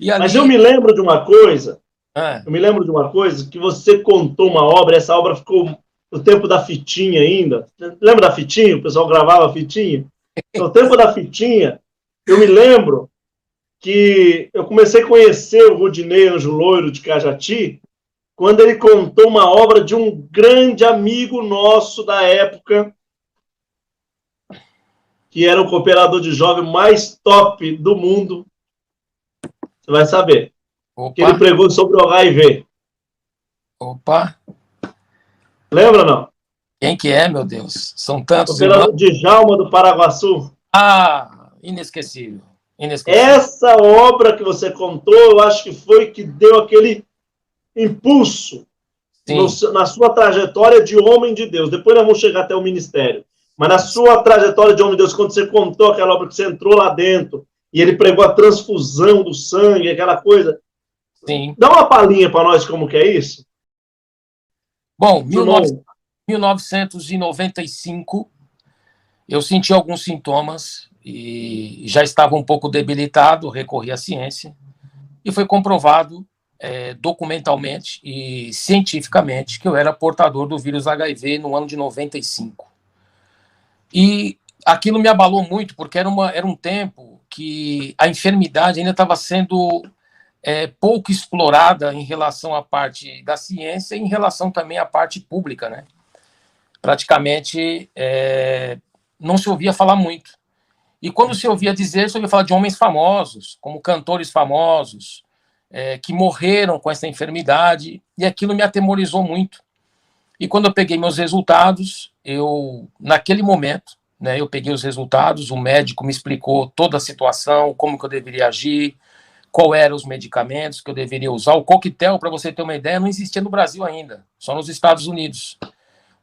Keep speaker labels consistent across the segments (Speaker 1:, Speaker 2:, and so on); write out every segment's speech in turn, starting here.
Speaker 1: E
Speaker 2: Mas eu
Speaker 1: ali...
Speaker 2: me lembro de uma coisa,
Speaker 1: Ah,
Speaker 2: que você contou uma obra, essa obra ficou no tempo da fitinha ainda. Lembra da fitinha? O pessoal gravava a fitinha? No tempo da fitinha, eu me lembro que eu comecei a conhecer o Rudinei Anjo Loiro de Cajati quando ele contou uma obra de um grande amigo nosso da época, que era o cooperador de jovem mais top do mundo. Você vai saber. Que ele
Speaker 1: opa,
Speaker 2: pregou sobre o HIV.
Speaker 1: opa.
Speaker 2: Lembra, não?
Speaker 1: Quem que é, meu Deus? São tantos irmãos.
Speaker 2: Cooperador de Djalma do Paraguaçu.
Speaker 1: Ah, inesquecível. Inesquecível.
Speaker 2: Essa obra que você contou, eu acho que foi que deu aquele impulso
Speaker 1: Sim,
Speaker 2: na sua trajetória de homem de Deus. Depois nós vamos chegar até o ministério. Mas na sua trajetória de homem de Deus, quando você contou aquela obra que você entrou lá dentro e ele pregou a transfusão do sangue, aquela coisa.
Speaker 1: sim.
Speaker 2: Dá uma palhinha para nós como que é isso.
Speaker 1: Bom,
Speaker 2: Não...
Speaker 1: 1995, eu senti alguns sintomas e já estava um pouco debilitado, recorri à ciência e foi comprovado documentalmente e cientificamente que eu era portador do vírus HIV no ano de 95. E aquilo me abalou muito, porque era um tempo que a enfermidade ainda estava sendo pouco explorada em relação à parte da ciência e em relação também à parte pública, né? Praticamente não se ouvia falar muito. E quando se ouvia dizer, se ouvia falar de homens famosos, como cantores famosos, que morreram com essa enfermidade, e aquilo me atemorizou muito. E quando eu peguei meus resultados, naquele momento, né, eu peguei os resultados, o médico me explicou toda a situação, como que eu deveria agir, qual eram os medicamentos que eu deveria usar. O coquetel, para você ter uma ideia, não existia no Brasil ainda, só nos Estados Unidos.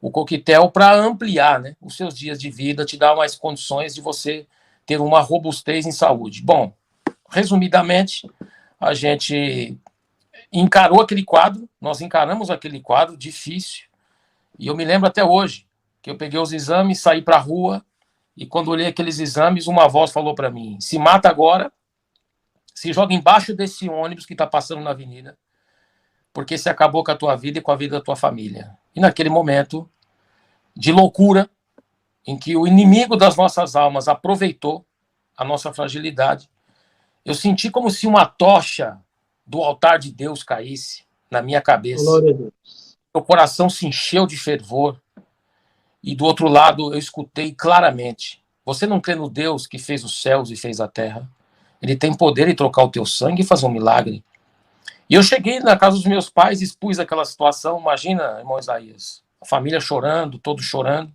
Speaker 1: O coquetel para ampliar, né, os seus dias de vida, te dar mais condições de você ter uma robustez em saúde. Bom, resumidamente, a gente encarou aquele quadro, nós encaramos aquele quadro difícil, e eu me lembro até hoje que eu peguei os exames, saí para a rua, e quando olhei aqueles exames, uma voz falou para mim: se mata agora, se joga embaixo desse ônibus que está passando na avenida, porque se acabou com a tua vida e com a vida da tua família. E naquele momento de loucura, em que o inimigo das nossas almas aproveitou a nossa fragilidade, eu senti como se uma tocha do altar de Deus caísse na minha cabeça.
Speaker 2: Glória a Deus.
Speaker 1: Meu coração se encheu de fervor e do outro lado eu escutei claramente: você não crê no Deus que fez os céus e fez a terra? Ele tem poder de trocar o teu sangue e fazer um milagre. E eu cheguei na casa dos meus pais, expus aquela situação. Imagina, irmão Isaías, a família chorando, todos chorando.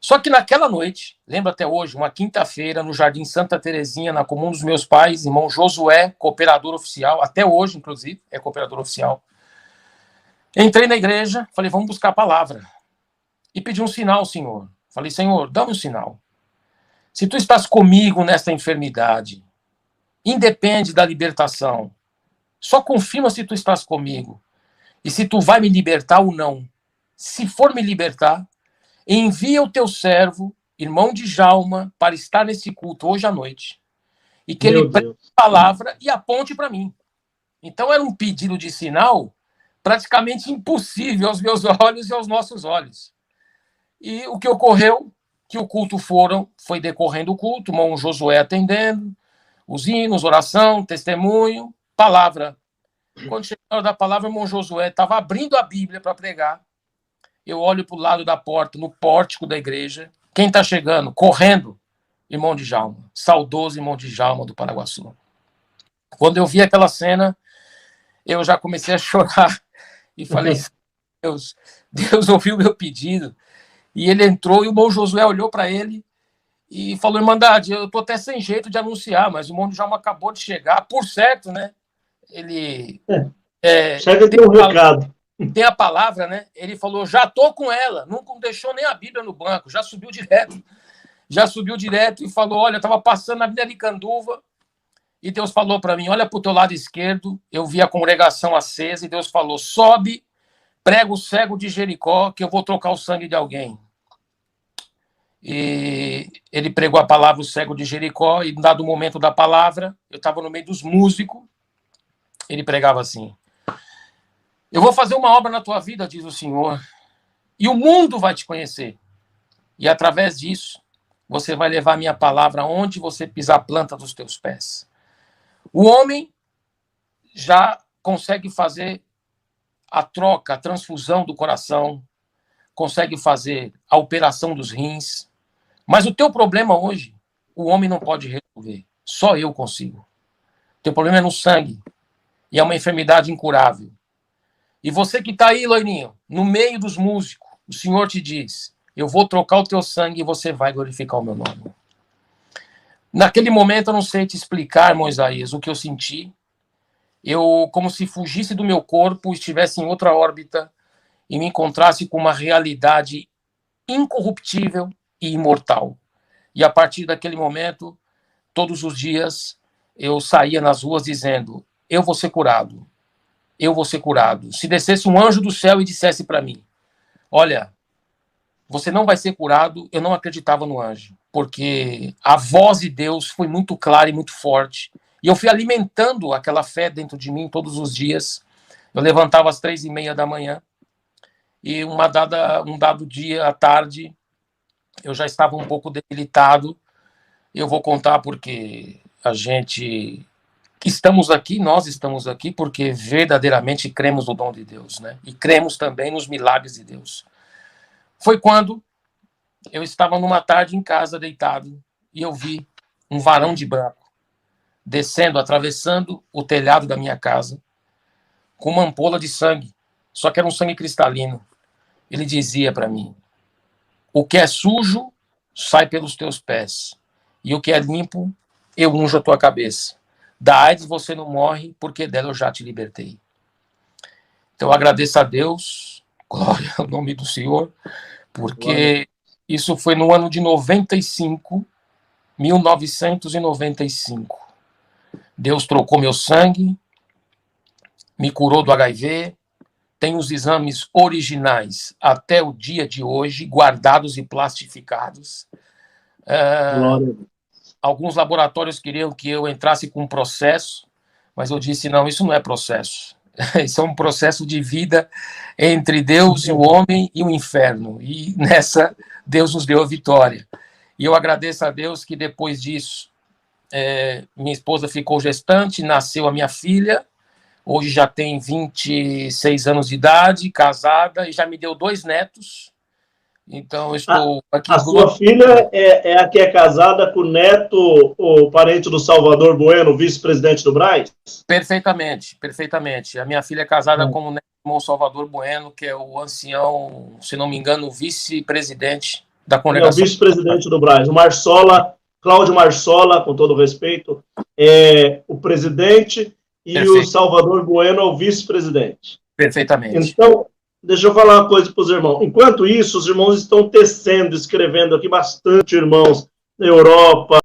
Speaker 1: Só que naquela noite, lembro até hoje, uma quinta-feira, no Jardim Santa Terezinha, na comum dos meus pais, irmão Josué, cooperador oficial, até hoje, inclusive, é cooperador oficial. Entrei na igreja, falei: vamos buscar a palavra. E pedi um sinal, Senhor. Falei: Senhor, dá-me um sinal. Se tu estás comigo nesta enfermidade, independe da libertação. Só confirma se tu estás comigo. E se tu vai me libertar ou não. Se for me libertar, envia o teu servo, irmão Djalma, para estar nesse culto hoje à noite. E que ele pregue a palavra e aponte para mim. Então era um pedido de sinal praticamente impossível aos meus olhos e aos nossos olhos. E o que ocorreu, que o culto foi decorrendo o culto, o irmão Josué atendendo, os hinos, oração, testemunho, palavra. Quando chegou a hora da palavra, o irmão Josué estava abrindo a Bíblia para pregar. Eu olho para o lado da porta, no pórtico da igreja. Quem está chegando? Correndo, irmão Djalma. Saudoso irmão Djalma do Paraguaçu. Quando eu vi aquela cena, eu já comecei a chorar e falei: Deus ouviu o meu pedido. E ele entrou e o irmão Josué olhou para ele e falou: Irmandade, eu estou até sem jeito de anunciar, mas o irmão Djalma acabou de chegar. Por certo, né? Ele
Speaker 2: chega aqui um recado.
Speaker 1: Tem a palavra, né? Ele falou: já estou com ela. Não deixou nem a Bíblia no banco, já subiu direto. Já subiu direto e falou: olha, eu estava passando na Avenida Aricanduva e Deus falou para mim: olha para o teu lado esquerdo. Eu vi a congregação acesa e Deus falou: sobe, prega o cego de Jericó, que eu vou trocar o sangue de alguém. E ele pregou a palavra, o cego de Jericó, e dado o momento da palavra, eu estava no meio dos músicos, ele pregava assim: eu vou fazer uma obra na tua vida, diz o Senhor, e o mundo vai te conhecer. E através disso, você vai levar a minha palavra onde você pisar a planta dos teus pés. O homem já consegue fazer a troca, a transfusão do coração, consegue fazer a operação dos rins, mas o teu problema hoje, o homem não pode resolver. Só eu consigo. O teu problema é no sangue, e é uma enfermidade incurável. E você que está aí, loirinho, no meio dos músicos, o Senhor te diz: eu vou trocar o teu sangue e você vai glorificar o meu nome. Naquele momento, eu não sei te explicar, irmão Isaías, o que eu senti. Eu, como se fugisse do meu corpo, estivesse em outra órbita e me encontrasse com uma realidade incorruptível e imortal. E a partir daquele momento, todos os dias, eu saía nas ruas dizendo: eu vou ser curado. Eu vou ser curado. Se descesse um anjo do céu e dissesse para mim: olha, você não vai ser curado, eu não acreditava no anjo, porque a voz de Deus foi muito clara e muito forte. E eu fui alimentando aquela fé dentro de mim todos os dias. Eu levantava às 3:30 da manhã e um dado dia à tarde eu já estava um pouco debilitado. Eu vou contar porque nós estamos aqui porque verdadeiramente cremos no dom de Deus, né? E cremos também nos milagres de Deus. Foi quando eu estava numa tarde em casa, deitado, e eu vi um varão de branco descendo, atravessando o telhado da minha casa, com uma ampola de sangue, só que era um sangue cristalino. Ele dizia para mim: o que é sujo sai pelos teus pés, e o que é limpo, eu unjo a tua cabeça. Da AIDS você não morre, porque dela eu já te libertei. Então eu agradeço a Deus, glória ao nome do Senhor, porque isso foi no ano de 1995. Deus trocou meu sangue, me curou do HIV, tem os exames originais até o dia de hoje, guardados e plastificados. Alguns laboratórios queriam que eu entrasse com um processo, mas eu disse: não, isso não é processo. Isso é um processo de vida entre Deus e o homem e o inferno. E nessa, Deus nos deu a vitória. E eu agradeço a Deus que depois disso, minha esposa ficou gestante, nasceu a minha filha, hoje já tem 26 anos de idade, casada, e já me deu 2 netos. Então, eu estou aqui.
Speaker 2: A sua filha é a que é casada com o neto, o parente do Salvador Bueno, vice-presidente do Brás?
Speaker 1: Perfeitamente, perfeitamente. A minha filha é casada com o neto do irmão Salvador Bueno, que é o ancião, se não me engano, o vice-presidente da congregação.
Speaker 2: É o vice-presidente do Brás. O Marsola, Cláudio Marsola, com todo respeito, é o presidente e Perfeito. O Salvador Bueno é o vice-presidente.
Speaker 1: Perfeitamente.
Speaker 2: Então, deixa eu falar uma coisa para os irmãos. Enquanto isso, os irmãos estão tecendo, escrevendo aqui bastante, irmãos, na Europa,